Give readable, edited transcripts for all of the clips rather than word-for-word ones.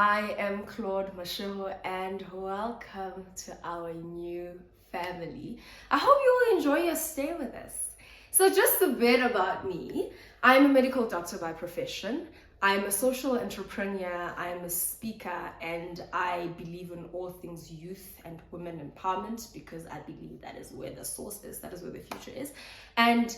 I am Claude Mashiho and welcome to our new family. I hope you will enjoy your stay with us. So just a bit about me. I'm a medical doctor by profession. I'm a social entrepreneur, I'm a speaker, and I believe in all things youth and women empowerment because I believe that is where the source is, that is where the future is. And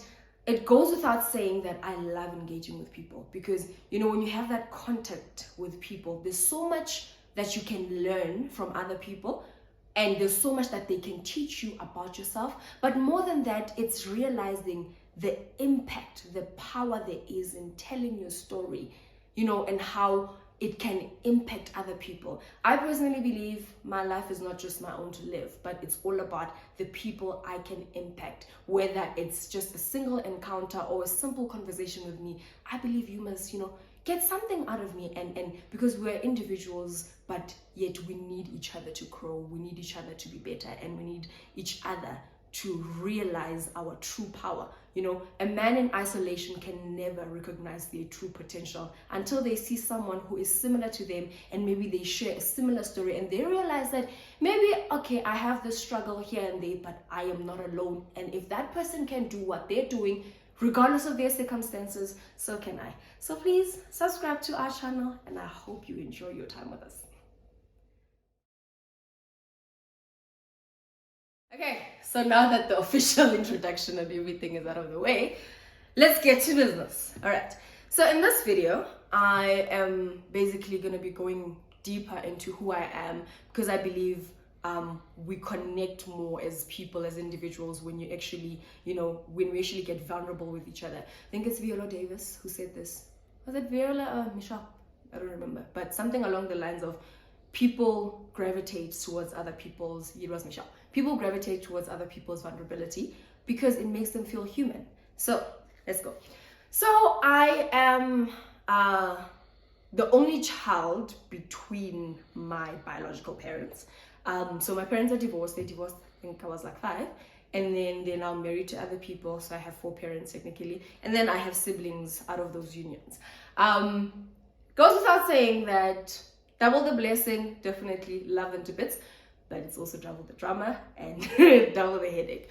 it goes without saying that I love engaging with people because, when you have that contact with people, there's so much that you can learn from other people and there's so much that they can teach you about yourself. But more than that, it's realizing the impact, the power there is in telling your story, and how it can impact other people. I personally believe my life is not just my own to live, but it's all about the people I can impact, whether it's just a single encounter or a simple conversation with me. I believe you must, get something out of me, and because we're individuals, but yet we need each other to grow, we need each other to be better, and we need each other to realize our true power. A man in isolation can never recognize their true potential until they see someone who is similar to them and maybe they share a similar story and they realize that maybe, okay, I have this struggle here and there, but I am not alone. And if that person can do what they're doing, regardless of their circumstances, so can I. So please subscribe to our channel and I hope you enjoy your time with us. Okay, so now that the official introduction of everything is out of the way, let's get to business. All right, so in this video, I am basically going to be going deeper into who I am because I believe we connect more as people, as individuals, when you actually, when we actually get vulnerable with each other. I think it's Viola Davis who said this. Was it Viola or Michelle? I don't remember, but something along the lines of people gravitate towards other people's, it was Michelle. People gravitate towards other people's vulnerability because it makes them feel human. So let's go. So I am the only child between my biological parents. So my parents are divorced. They divorced, I think I was like 5. And then they're now married to other people. So I have 4 parents technically. And then I have siblings out of those unions. Goes without saying that double the blessing, definitely love into bits, but it's also double the drama and double the headache,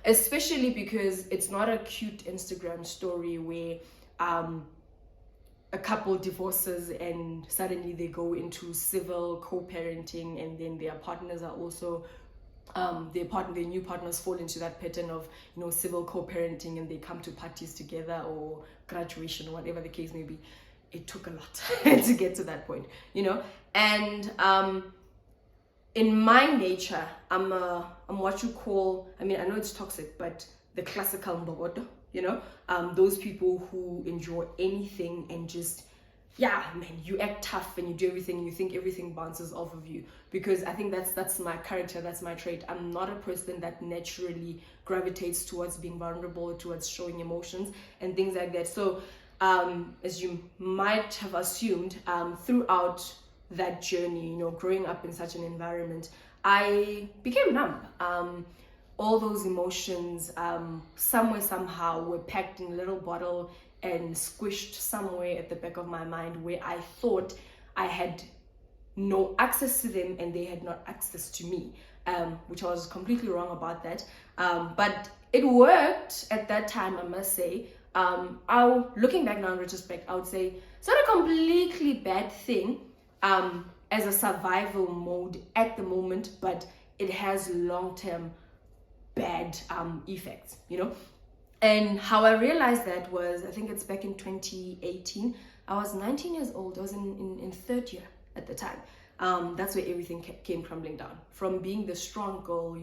especially because it's not a cute Instagram story where a couple divorces and suddenly they go into civil co-parenting and then their partners are also their new partners fall into that pattern of civil co-parenting and they come to parties together or graduation or whatever the case may be. It took a lot to get to that point, and in my nature, I'm what you call, I know it's toxic, but the classical mbogodo, those people who enjoy anything and just, you act tough and you do everything and you think everything bounces off of you, because I think that's my character, that's my trait. I'm not a person that naturally gravitates towards being vulnerable, towards showing emotions and things like that. So as you might have assumed, throughout that journey, growing up in such an environment, I became numb. All those emotions, somewhere, somehow, were packed in a little bottle and squished somewhere at the back of my mind where I thought I had no access to them and they had not access to me, which I was completely wrong about that. But it worked at that time, I must say. Looking back now in retrospect, I would say it's not a completely bad thing as a survival mode at the moment, but it has long-term bad effects, And how I realized that was, I think it's back in 2018. I was 19 years old. I was in 3rd year at the time. That's where everything came crumbling down. From being the strong girl,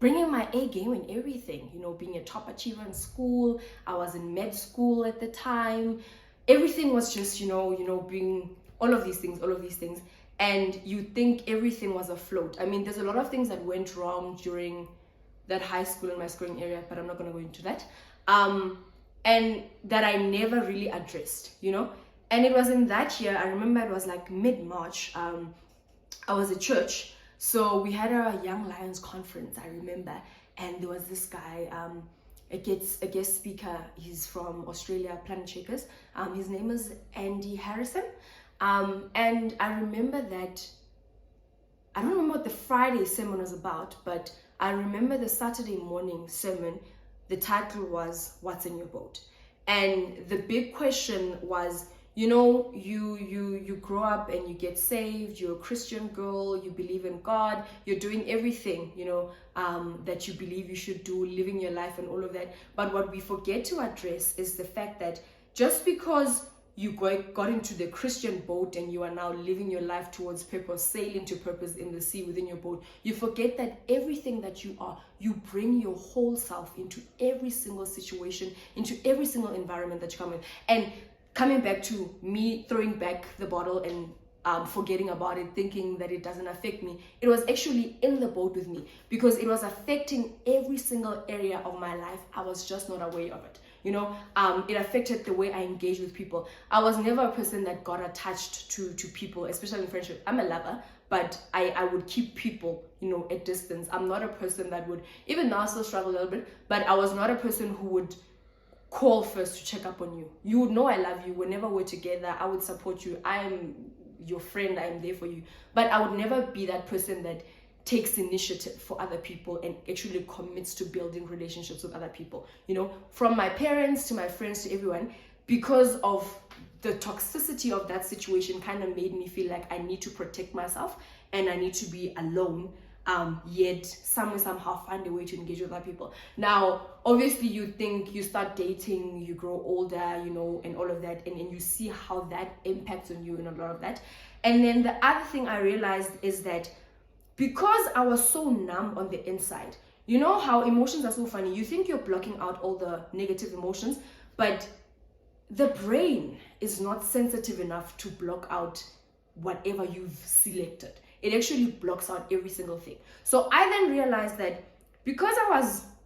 bringing my A game and everything, being a top achiever in school. I was in med school at the time. Everything was just, being all of these things. And you think everything was afloat. There's a lot of things that went wrong during that high school and my schooling area, but I'm not going to go into that. And that I never really addressed, And it was in that year, I remember it was like mid-March. I was at church. So we had a Young Lions conference, I remember, and there was this guy, a guest speaker. He's from Australia, Planetshakers. His name is Andy Harrison. And I remember that, I don't remember what the Friday sermon was about, but I remember the Saturday morning sermon, the title was, What's in Your Boat? And the big question was, you grow up and you get saved, you're a Christian girl, you believe in God, you're doing everything, that you believe you should do, living your life and all of that. But what we forget to address is the fact that just because you got into the Christian boat and you are now living your life towards purpose, sailing to purpose in the sea within your boat, you forget that everything that you are, you bring your whole self into every single situation, into every single environment that you come in. And coming back to me throwing back the bottle and forgetting about it, thinking that it doesn't affect me, it was actually in the boat with me because it was affecting every single area of my life. I was just not aware of it. It affected the way I engage with people. I was never a person that got attached to people, especially in friendship. I'm a lover, but I would keep people, at distance. I'm not a person that would, even now I still struggle a little bit, but I was not a person who would call first to check up on you. You would know I love you. Whenever we're together, I would support you. I am your friend. I am there for you. But I would never be that person that takes initiative for other people and actually commits to building relationships with other people. From my parents to my friends to everyone, because of the toxicity of that situation kind of made me feel like I need to protect myself and I need to be alone. Yet somehow find a way to engage with other people. Now, obviously you think you start dating, you grow older, and all of that, and you see how that impacts on you and a lot of that. And then the other thing I realized is that because I was so numb on the inside, you know how emotions are so funny. You think you're blocking out all the negative emotions, but the brain is not sensitive enough to block out whatever you've selected. It actually blocks out every single thing. So I then realized that because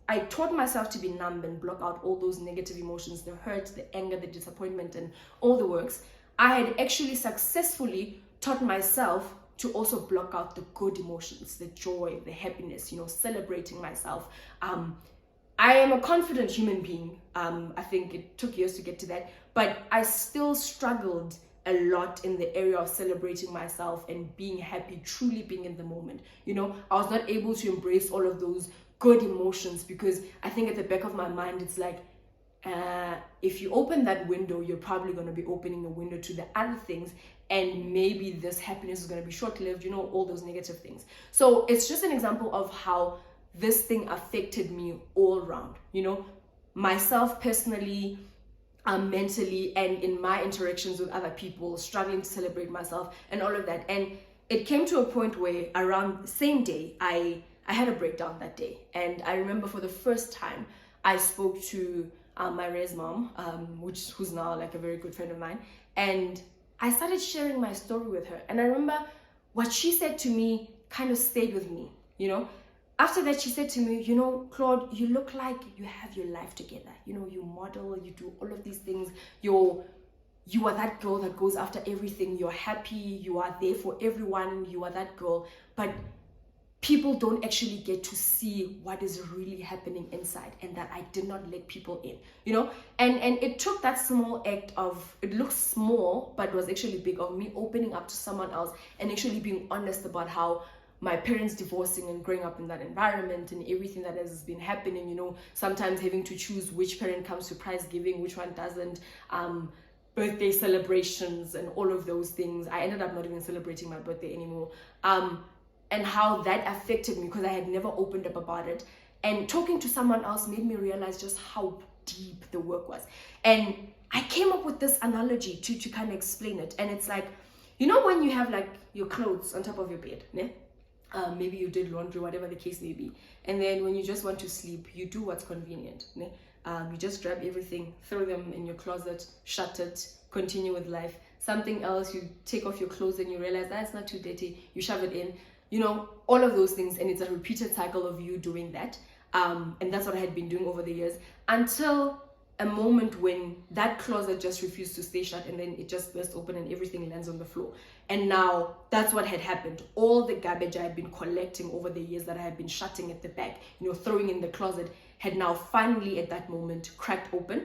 I taught myself to be numb and block out all those negative emotions, the hurt, the anger, the disappointment, and all the works, I had actually successfully taught myself to also block out the good emotions, the joy, the happiness, celebrating myself. I am a confident human being. I think it took years to get to that, but I still struggled a lot in the area of celebrating myself and being happy, truly being in the moment. I was not able to embrace all of those good emotions because I think at the back of my mind, it's like, if you open that window, you're probably going to be opening a window to the other things, and maybe this happiness is going to be short-lived, all those negative things. So it's just an example of how this thing affected me all around, myself personally, mentally, and in my interactions with other people, struggling to celebrate myself and all of that. And it came to a point where around the same day, I had a breakdown that day. And I remember for the first time, I spoke to my res mom, who's now like a very good friend of mine. And I started sharing my story with her. And I remember what she said to me kind of stayed with me, After that, she said to me, Claude, you look like you have your life together. You model, you do all of these things. You are that girl that goes after everything. You're happy. You are there for everyone. You are that girl. But people don't actually get to see what is really happening inside, and that I did not let people in, and it took that small act of, it looks small, but was actually big, of me opening up to someone else and actually being honest about how my parents divorcing and growing up in that environment and everything that has been happening, sometimes having to choose which parent comes to prize giving, which one doesn't, birthday celebrations and all of those things. I ended up not even celebrating my birthday anymore. And how that affected me because I had never opened up about it. And talking to someone else made me realize just how deep the work was. And I came up with this analogy to kind of explain it. And it's like, when you have like your clothes on top of your bed, né? Maybe you did laundry, whatever the case may be. And then when you just want to sleep, you do what's convenient. Né? You just grab everything, throw them in your closet, shut it, continue with life. Something else, you take off your clothes and you realize that's not too dirty, you shove it in. All of those things, and it's a repeated cycle of you doing that. And that's what I had been doing over the years until a moment when that closet just refused to stay shut, and then it just burst open and everything lands on the floor. And now that's what had happened. All the garbage I had been collecting over the years that I had been shutting at the back, throwing in the closet, had now finally at that moment cracked open.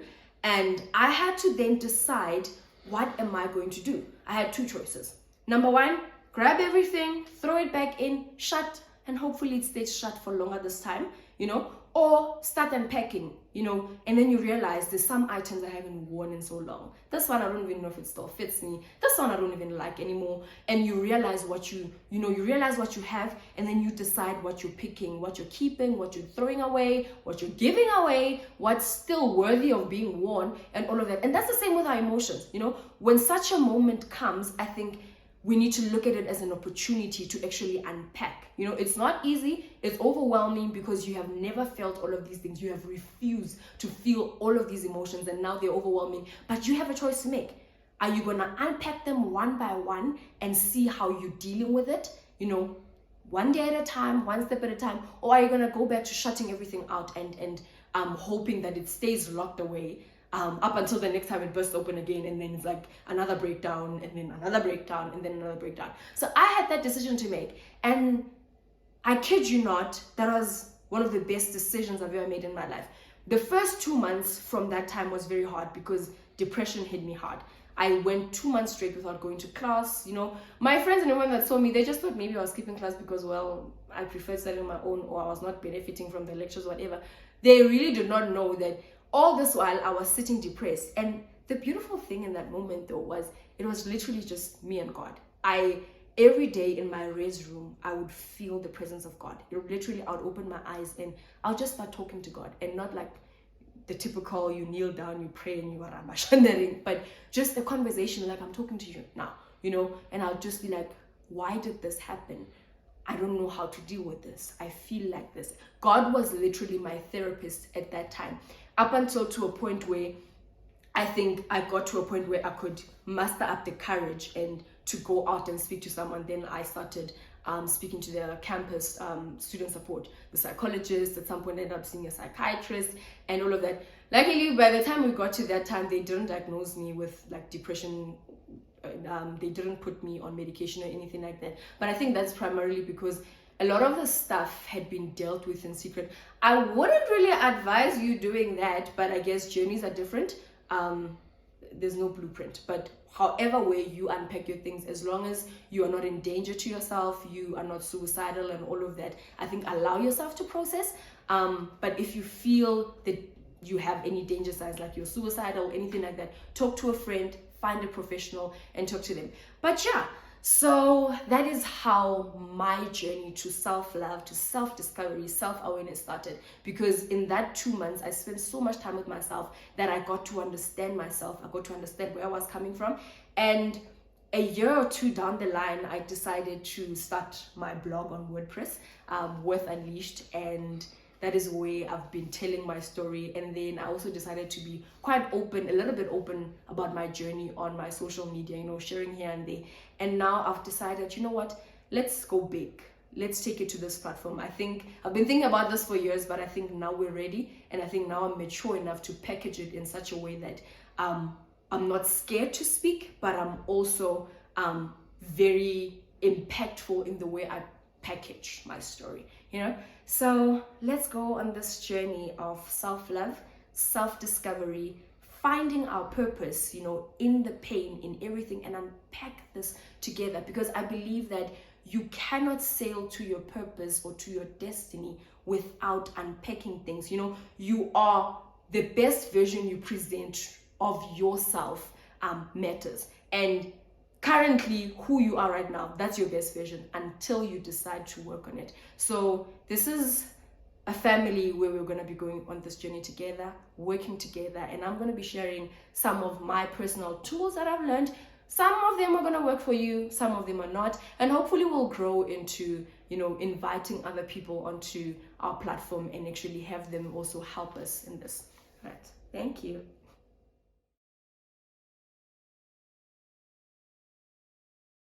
And I had to then decide, what am I going to do? I had two choices. Number one, grab everything, throw it back in, shut, and hopefully it stays shut for longer this time, or start unpacking, and then you realize there's some items I haven't worn in so long. This one, I don't even know if it still fits me. This one, I don't even like anymore. And you realize what you realize what you have, and then you decide what you're picking, what you're keeping, what you're throwing away, what you're giving away, what's still worthy of being worn, and all of that. And that's the same with our emotions, When such a moment comes, I think we need to look at it as an opportunity to actually unpack. It's not easy, it's overwhelming because you have never felt all of these things. You have refused to feel all of these emotions, and now they're overwhelming. But you have a choice to make. Are you going to unpack them one by one and see how you're dealing with it, one day at a time, one step at a time? Or are you going to go back to shutting everything out and hoping that it stays locked away up until the next time it bursts open again, and then it's like another breakdown, and then another breakdown, and then another breakdown? So I had that decision to make, and I kid you not, that was one of the best decisions I've ever made in my life. The first 2 months from that time was very hard because depression hit me hard. I went 2 months straight without going to class. My friends and everyone that saw me, they just thought maybe I was skipping class because, well, I preferred studying on my own, or I was not benefiting from the lectures, whatever. They really did not know that all this while I was sitting depressed. And the beautiful thing in that moment, though, was it was literally just me and God. Every day in my res room, I would feel the presence of God. I would open my eyes and I'll just start talking to God, and not like the typical, you kneel down, you pray, and you are ramashandering, but just a conversation like I'm talking to you now, and I'll just be like, why did this happen? I don't know how to deal with this. I feel like this. God was literally my therapist at that time, up until to a point where I think I got to a point where I could muster up the courage and to go out and speak to someone. Then I started speaking to the campus student support, the psychologist. At some point I ended up seeing a psychiatrist and all of that. Luckily, by the time we got to that time, they didn't diagnose me with like depression. They didn't put me on medication or anything like that. But I think that's primarily because a lot of the stuff had been dealt with in secret. I wouldn't really advise you doing that, but I guess journeys are different. There's no blueprint, but however way you unpack your things, as long as you are not in danger to yourself, you are not suicidal and all of that, I think allow yourself to process. But if you feel that you have any danger signs, like you're suicidal or anything like that, talk to a friend, find a professional and talk to them. But yeah, so that is how my journey to self-love, to self-discovery, self-awareness started. Because in that 2 months, I spent so much time with myself that I got to understand myself. I got to understand where I was coming from. And a year or two down the line, I decided to start my blog on WordPress, Worth Unleashed. And that is where I've been telling my story. And then I also decided to be quite open, a little bit open about my journey on my social media, sharing here and there. And now I've decided, you know what, let's go big. Let's take it to this platform. I think I've been thinking about this for years, but I think now we're ready. And I think now I'm mature enough to package it in such a way that I'm not scared to speak, but I'm also very impactful in the way I package my story, So let's go on this journey of self-love, self-discovery, finding our purpose, in the pain, in everything, and unpack this together. Because I believe that you cannot sail to your purpose or to your destiny without unpacking things. You are the best version you present of yourself matters. And currently, who you are right now, that's your best version until you decide to work on it. So this is a family where we're going to be going on this journey together, working together, and I'm going to be sharing some of my personal tools that I've learned. Some of them are going to work for you, some of them are not, and hopefully we'll grow into, inviting other people onto our platform and actually have them also help us in this. All right, thank you.